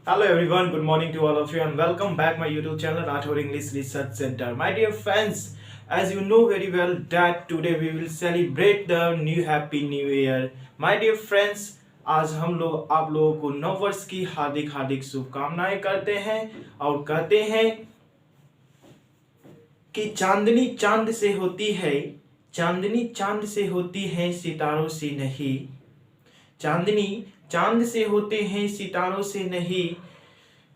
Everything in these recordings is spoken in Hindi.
Hello everyone, good morning to all of you and welcome back my YouTube channel Rathore English Research Center. My dear friends, as you know very well that today we will celebrate the new happy new year. My dear friends, आज हम लोग आप लोगों को नव वर्ष की हार्दिक हार्दिक शुभकामनाएं करते हैं और कहते हैं कि चांदनी चांद से होती है, चांदनी चांद से होती है सितारों से नहीं, चांदनी चांद से होते हैं सितारों से नहीं।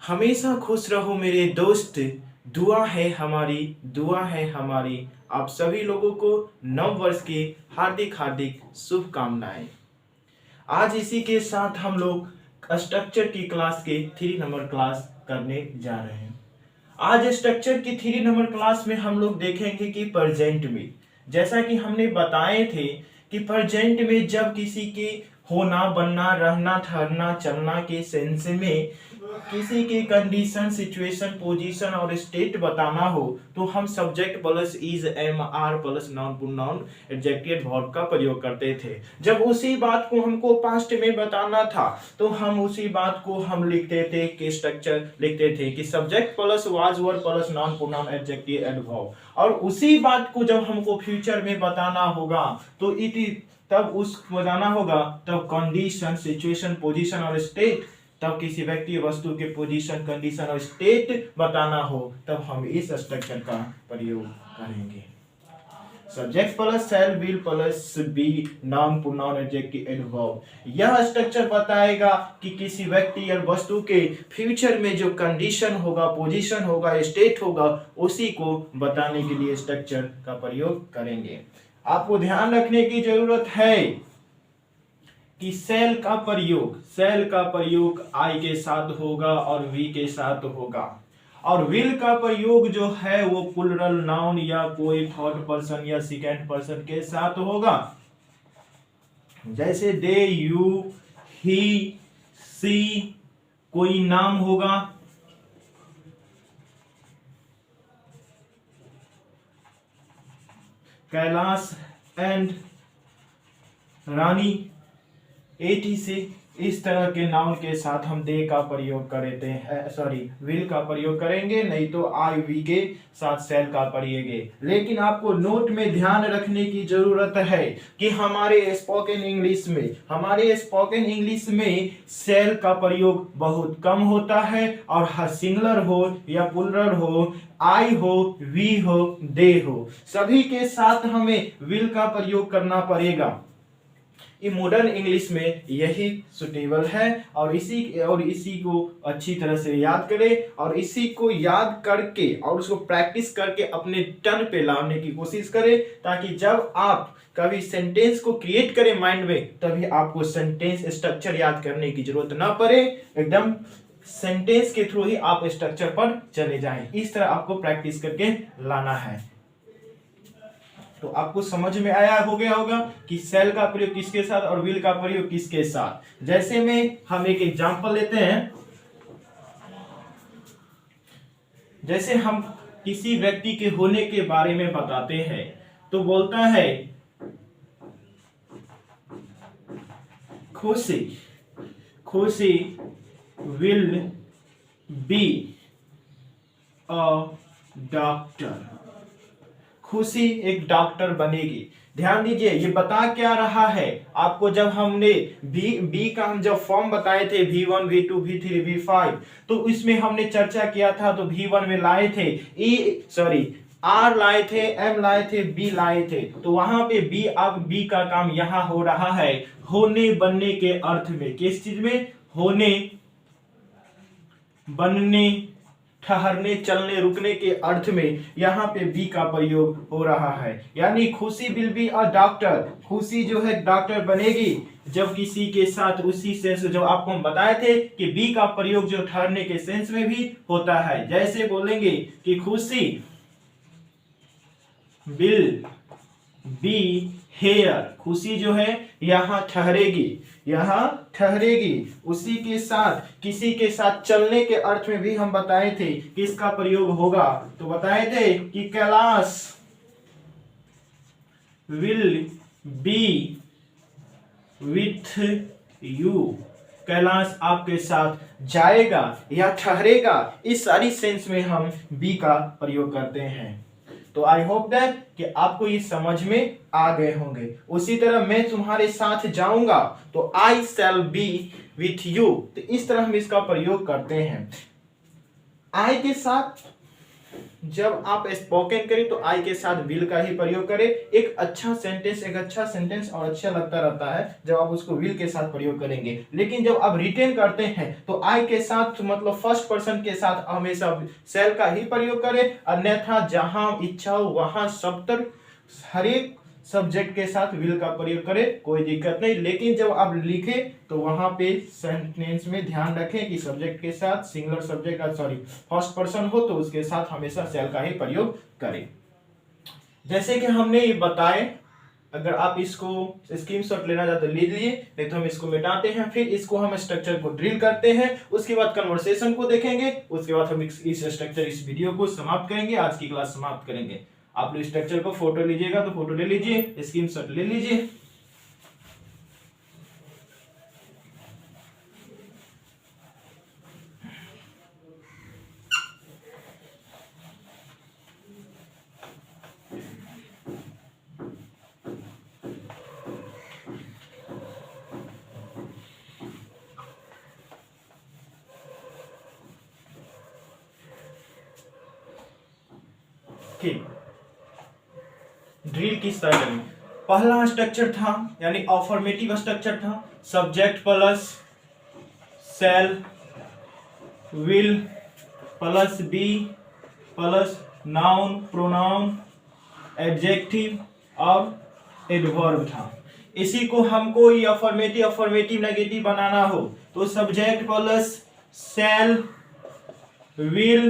हमेशा खुश रहो मेरे दोस्त, दुआ है हमारी, दुआ है हमारी। आप सभी लोगों को नव वर्ष की हार्दिक हार्दिक शुभकामनाएं। आज इसी के साथ हम लोग स्ट्रक्चर की क्लास के 3 नंबर क्लास करने जा रहे हैं। आज स्ट्रक्चर की 3 नंबर क्लास में हम लोग देखेंगे कि प्रेजेंट में, जैसा कि हमने बताए थे कि प्रेजेंट में जब किसी के होना, बनना, रहना, ठहरना, चलना के सेंस में किसी की कंडीशन, सिचुएशन, पोजीशन और स्टेट बताना हो तो हम subject plus is, am, are plus noun, pronoun, adjective, verb का प्रयोग करते थे। जब उसी बात को हमको पास्ट में बताना था तो हम उसी बात को हम लिखते थे कि स्ट्रक्चर लिखते थे कि subject plus was, verb plus noun, pronoun, adjective and verb. और उसी बात को जब हमको फ्यूचर में बताना होगा तो तब उस बताना होगा तब कंडीशन, सिचुएशन, पोजीशन और स्टेट, तब किसी व्यक्ति वस्तु के पोजीशन, कंडीशन और स्टेट बताना हो तब हम इस स्ट्रक्चर का प्रयोग करेंगे। Subject plus shall, will plus be, noun, pronoun, adjective and verb. यह स्ट्रक्चर बताएगा कि किसी व्यक्ति या वस्तु के फ्यूचर में जो कंडीशन होगा, पोजीशन होगा, स्टेट होगा, उसी को बताने के लिए स्ट्रक्चर का प्रयोग करेंगे। आपको ध्यान रखने की जरूरत है कि सेल का प्रयोग आई के साथ होगा और वी के साथ होगा, और विल का प्रयोग जो है वो प्लूरल नाउन या कोई थर्ड पर्सन या सेकंड पर्सन के साथ होगा। जैसे दे, यू, ही, सी, कोई नाम होगा, कैलाश एंड रानी, etc। इस तरह के नाउन के साथ हम दे का प्रयोग करते हैं, विल का प्रयोग करेंगे, नहीं तो आई, वी के साथ सेल का प्रयोग। लेकिन आपको नोट में ध्यान रखने की जरूरत है कि हमारे स्पोकन इंग्लिश में सेल का प्रयोग बहुत कम होता है, और सिंगुलर हो या प्लूरल हो, आई हो, वी हो, दे हो, सभी के साथ हमें विल का प्रयोग करना पड़ेगा। ये मॉडर्न इंग्लिश में यही सुटेबल है, और इसी को अच्छी तरह से याद करें, और इसी को याद करके और उसको प्रैक्टिस करके अपने टर्न पे लाने की कोशिश करें, ताकि जब आप कभी सेंटेंस को क्रिएट करें माइंड में तभी आपको सेंटेंस स्ट्रक्चर याद करने की जरूरत ना पड़े, एकदम सेंटेंस के थ्रू ही आप स्ट्रक्चर पर चले जाएं। इस तरह आपको प्रैक्टिस करके लाना है। तो आपको समझ में आया हो गया होगा कि सेल का प्रयोग किसके साथ और विल का प्रयोग किसके साथ। जैसे में हम एक एग्जांपल लेते हैं, जैसे हम किसी व्यक्ति के होने के बारे में बताते हैं तो बोलता है खुशी, खुशी विल बी अ डॉक्टर, खुशी एक डॉक्टर बनेगी। ध्यान दीजिए, ये बता क्या रहा है आपको, जब हमने बी का हम जब फॉर्म बताए थे V1, V2, V3, V5, तो इसमें हमने चर्चा किया था। तो V1 में लाए थे R लाए थे, M लाए थे, B लाए थे। तो वहां पे अब B का काम यहां हो रहा है होने बनने के अर्थ में। किस चीज में? होने, बनने, ठहरने, चलने, रुकने के अर्थ में यहाँ पे बी का प्रयोग हो रहा है। यानी खुशी विल बी अ डॉक्टर, खुशी जो है डॉक्टर बनेगी जब किसी के साथ उसी सेंस जो आपको हम बताए थे कि बी का प्रयोग जो ठहरने के सेंस में भी होता है। जैसे बोलेंगे कि खुशी विल बी हेयर, खुशी जो है यहाँ ठहरेगी, उसी के साथ किसी के साथ चलने के अर्थ में भी हम बताए थे किसका प्रयोग होगा। तो बताए थे कि Kailash will be with you, Kailash आपके साथ जाएगा या ठहरेगा, इस सारी सेंस में हम बी का प्रयोग करते हैं। तो आई होप दैट कि आपको ये समझ में आ गए होंगे। उसी तरह मैं तुम्हारे साथ जाऊंगा तो आई शैल बी विथ यू, तो इस तरह हम इसका प्रयोग करते हैं। आई के साथ जब आप स्पोकन करें तो आई के साथ विल का ही प्रयोग करें। एक अच्छा सेंटेंस और अच्छा लगता रहता है जब आप उसको विल के साथ प्रयोग करेंगे। लेकिन जब आप रिटेन करते हैं तो आई के साथ मतलब फर्स्ट पर्सन के साथ हमेशा शैल का ही प्रयोग करें, अन्यथा जहां इच्छा हो वहां शब्द हर एक सब्जेक्ट के साथ विल का प्रयोग करें, कोई दिक्कत नहीं। लेकिन जब आप लिखे तो वहां पे सेंटेंस में ध्यान रखें कि सब्जेक्ट के साथ सिंगुलर सब्जेक्ट फर्स्ट पर्सन हो तो उसके साथ हमेशा शैल का ही प्रयोग करें। जैसे कि हमने ये बताए, अगर आप इसको स्क्रीनशॉट लेना चाहते ले लिए, नहीं तो हम इसको मिटाते हैं, फिर इसको हम स्ट्रक्चर को ड्रिल करते हैं, उसके बाद कन्वर्सेशन को देखेंगे, उसके बाद हम इस स्ट्रक्चर इस वीडियो को समाप्त करेंगे, आज की क्लास समाप्त करेंगे। आप लोग स्ट्रक्चर को फोटो लीजिएगा तो फोटो ले लीजिए, स्क्रीनशॉट ले लीजिए। ठीक, ड्रिल किस तरह करेंगे। पहला स्ट्रक्चर था यानी अफर्मेटिव स्ट्रक्चर था, subject plus shall will plus be plus noun pronoun adjective और एडवर्ब था। इसी को हमको ये अफर्मेटिव नेगेटिव बनाना हो तो subject plus shall will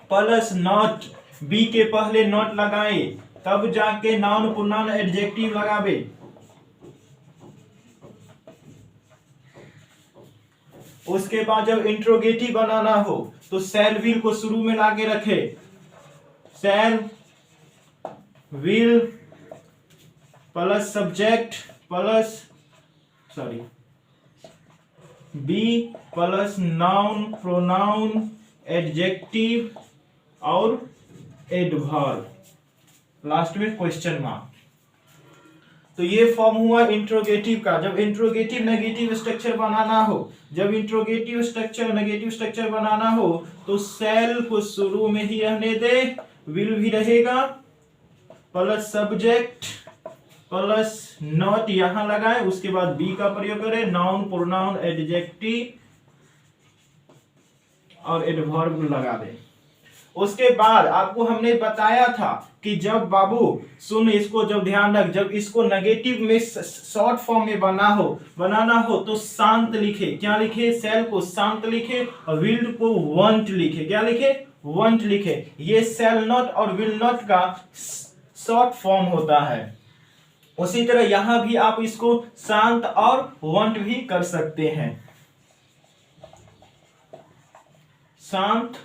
plus not, be के पहले नॉट लगाए तब जाके नाउन प्रोनाउन एडजेक्टिव लगावे। उसके बाद जब इंट्रोगेटिव बनाना हो तो शैल विल को शुरू में लाके रखे, shall will plus subject plus be plus noun pronoun adjective और एडवर्ब, लास्ट में क्वेश्चन मार्क। तो ये फॉर्म हुआ इंट्रोगेटिव का। जब इंट्रोगेटिव नेगेटिव स्ट्रक्चर बनाना हो, जब इंट्रोगेटिव स्ट्रक्चर नेगेटिव स्ट्रक्चर बनाना हो तो शैल को शुरू में ही रहने दे, विल भी रहेगा प्लस सब्जेक्ट प्लस नॉट यहां लगाए, उसके बाद बी का प्रयोग करें, नाउन प्रोनाउन एडजेक्टिव और एडवर्ब लगा दे। उसके बाद आपको हमने बताया था कि जब बाबू सुन इसको, जब ध्यान रख, जब इसको नेगेटिव में शॉर्ट फॉर्म में बनाना हो तो शांत लिखे। क्या लिखे? शैल को शांत लिखे और विल को वांट लिखे। क्या लिखे? वांट लिखे। ये शैल नॉट और विल नॉट का शॉर्ट फॉर्म होता है। उसी तरह यहां भी आप इसको शांत और वांट भी कर सकते हैं। शांत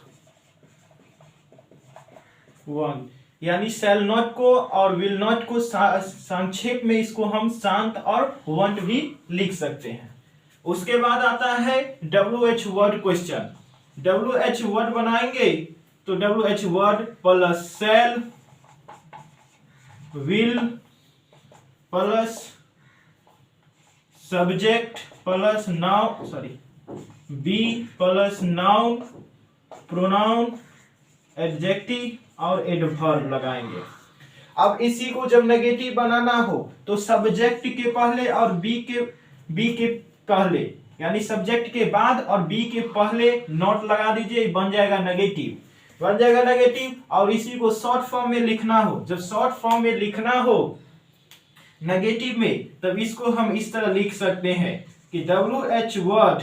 वांट, यानी शैल नॉट को और विल नॉट को संक्षेप में इसको हम शांत और वांट भी लिख सकते हैं। उसके बाद आता है WH word question. WH word बनाएंगे तो WH word plus shall will plus subject plus noun be plus noun pronoun adjective और एडवर्ब लगाएंगे। अब इसी को जब नेगेटिव बनाना हो तो सब्जेक्ट के पहले और बी के पहले, यानी सब्जेक्ट के बाद और बी के पहले नॉट लगा दीजिए, बन जाएगा नेगेटिव। और इसी को शॉर्ट फॉर्म में लिखना हो, जब शॉर्ट फॉर्म में लिखना हो नेगेटिव में, तब इसको हम इस तरह लिख सकते हैं कि WH वर्ड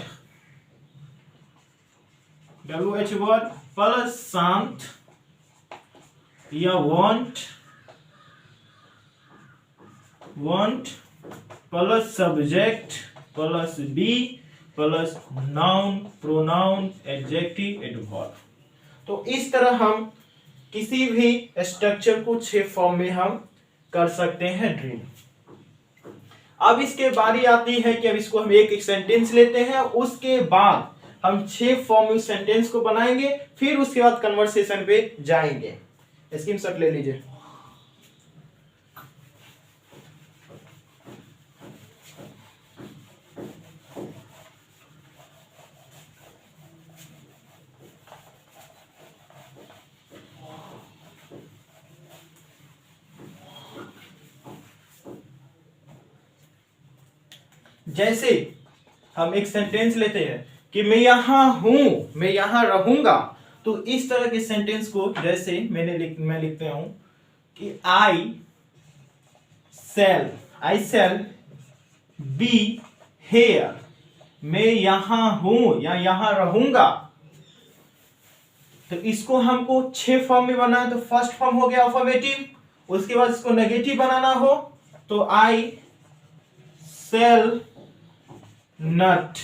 प्लस शांत या won't plus subject plus be plus noun pronoun adjective adverb. तो इस तरह हम किसी भी स्ट्रक्चर को 6 फॉर्म में हम कर सकते हैं ड्रिल। अब इसके बारी आती है कि अब इसको हम एक एक सेंटेंस लेते हैं, उसके बाद हम 6 फॉर्म उस सेंटेंस को बनाएंगे, फिर उसके बाद कन्वर्सेशन पे जाएंगे। स्क्रीनशॉट ले लीजिए। जैसे हम एक सेंटेंस लेते हैं कि मैं यहां हूं, मैं यहां रहूंगा, तो इस तरह के सेंटेंस को जैसे मैं लिखते हूं कि आई सेल बी हेयर, मैं यहां हूं या यहां रहूंगा। तो इसको हमको 6 फॉर्म में बनाना है। तो फर्स्ट फॉर्म हो गया अफर्मेटिव, उसके बाद इसको नेगेटिव बनाना हो तो आई सेल नॉट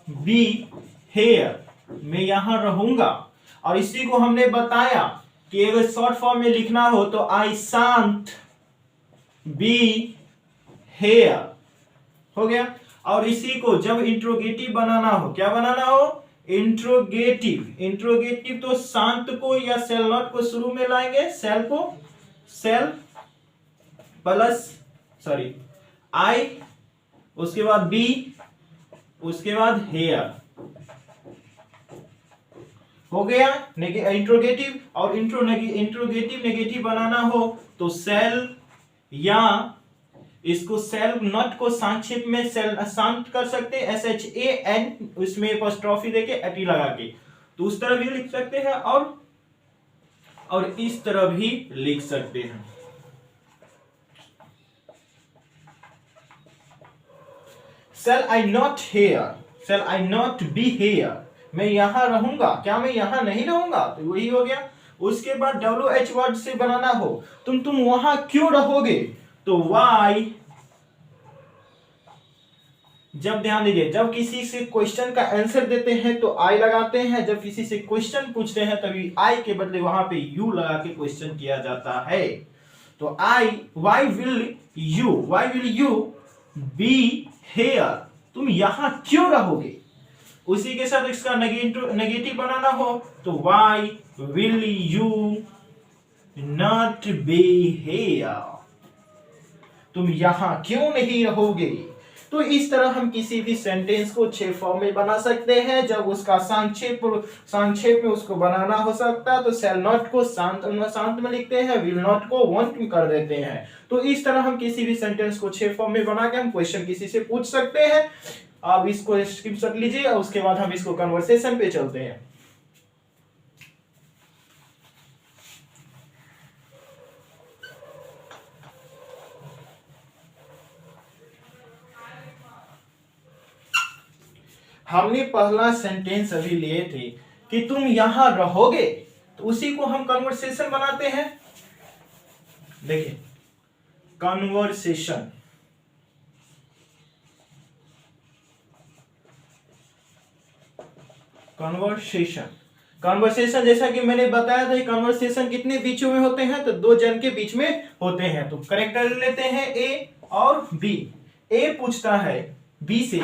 बी हेयर, मैं यहां रहूंगा। और इसी को हमने बताया कि अगर शॉर्ट फॉर्म में लिखना हो तो आई शांत बी हेयर, हो गया। और इसी को जब इंट्रोगेटिव बनाना हो, क्या बनाना हो, इंट्रोगेटिव तो शांत को या सेल नॉट को शुरू में लाएंगे, सेल प्लस आई, उसके बाद बी, उसके बाद हेयर, हो गया इंट्रोगेटिव। और इंट्रोगेटिव नेगेटिव बनाना हो तो सेल, या इसको सेल नॉट को संक्षेप में सेल शांत कर सकते हैं, SHAN, उसमें एपोस्ट्रोफी देके एटी लगा के, तो उस तरह भी लिख सकते हैं और इस तरह भी लिख सकते हैं। Shall I not be here, मैं यहां रहूंगा, क्या मैं यहां नहीं रहूंगा, तो वही हो गया। उसके बाद WH वर्ड से बनाना हो, तुम वहां क्यों रहोगे, तो why। जब ध्यान दीजिए, जब किसी से क्वेश्चन का आंसर देते हैं तो आई लगाते हैं, जब किसी से क्वेश्चन पूछते हैं तभी आई के बदले वहां पे यू लगा के क्वेश्चन किया जाता है। तो why will you be here, तुम यहां क्यों रहोगे। उसी के साथ इसका नेगेटिव बनाना हो तो why will you not be here, तुम यहां क्यों नहीं रहोगे। तो इस तरह हम किसी भी सेंटेंस को 6 फॉर्म में बना सकते हैं। जब उसका संक्षेप में उसको बनाना हो सकता है तो शेल नॉट को शांत में लिखते हैं, विल नॉट को वांट में कर देते हैं। तो इस तरह हम किसी भी सेंटेंस को 6 फॉर्म में बना के हम क्वेश्चन किसी से पूछ सकते हैं। आप इसको स्क्रीनशॉट लीजिए और उसके बाद हम इसको कन्वर्सेशन पे चलते हैं। हमने पहला सेंटेंस अभी लिए थे कि तुम यहां रहोगे, तो उसी को हम कन्वर्सेशन बनाते हैं। देखिए कन्वर्सेशन, कन्वर्सेशन जैसा कि मैंने बताया था, कन्वर्सेशन कितने बीचों में होते हैं, तो 2 जन के बीच में होते हैं। तो करेक्टर लेते हैं ए और बी। ए पूछता है बी से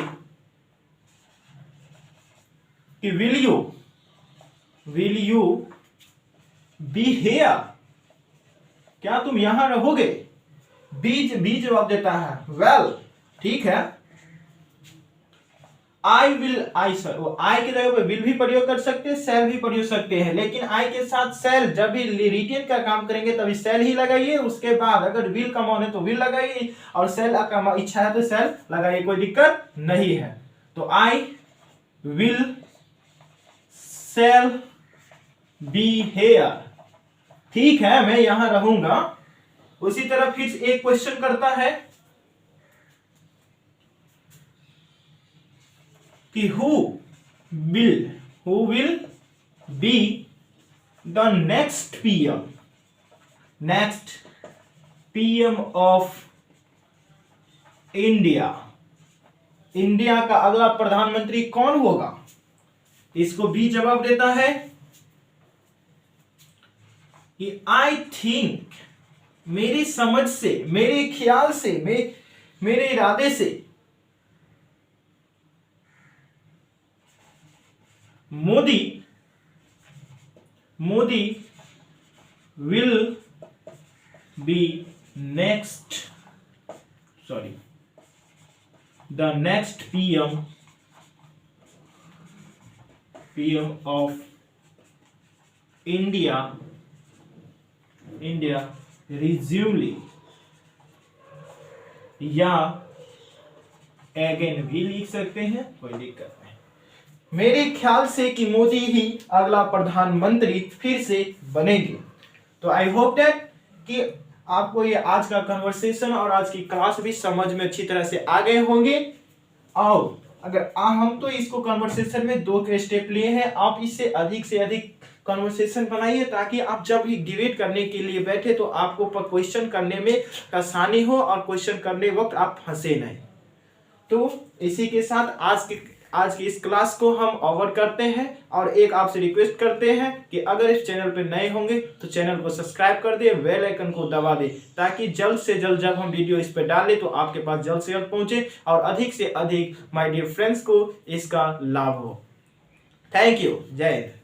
कि विल यू बी हेयर, क्या तुम यहां रहोगे। बी जवाब देता है वेल, ठीक है। आई के जगह पे विल भी प्रयोग कर सकते हैं, सेल भी प्रयोग सकते हैं, लेकिन आई के साथ सेल जब भी रिटेन का काम करेंगे तभी सेल ही लगाइए। उसके बाद अगर विल का मन है तो विल लगाइए, और सेल का इच्छा है तो सेल लगाइए, कोई दिक्कत नहीं है। तो I will shall be here, ठीक है, मैं यहां रहूंगा। उसी तरह फिर एक क्वेश्चन करता है कि who will be the next PM of India, India का अगला प्रधानमंत्री कौन होगा। इसको बी जवाब देता है कि आई थिंक, मेरी समझ से, मेरे ख्याल से, मेरे इरादे से Modi will be the next PM of India resume या अगेन भी लिख सकते हैं, कोई दिक्कत नहीं। मेरे ख्याल से कि मोदी ही अगला प्रधानमंत्री फिर से बनेंगे। तो आई होप दैट कि आपको ये आज का कन्वर्सेशन और आज की क्लास भी समझ में अच्छी तरह से आ गए होंगे। और अगर हम तो इसको कन्वर्सेशन में 2 के स्टेप लिए हैं, आप इससे अधिक कन्वर्सेशन बनाइए ताकि आप जब भी डिबेट करने के लिए बैठे तो आपको क्वेश्चन करने में आसानी हो और क्वेश्चन करने वक्त आप फंसे नहीं। तो इसी के साथ आज की इस क्लास को हम ओवर करते हैं और एक आपसे रिक्वेस्ट करते हैं कि अगर इस चैनल पे नए होंगे तो चैनल को सब्सक्राइब कर दे, बेल आइकन को दबा दे ताकि जल्द से जल्द जब हम वीडियो इस पे डालें तो आपके पास जल्द से जल्द पहुंचे और अधिक से अधिक माय डियर फ्रेंड्स को इसका लाभ हो। Thank you. जय हिंद।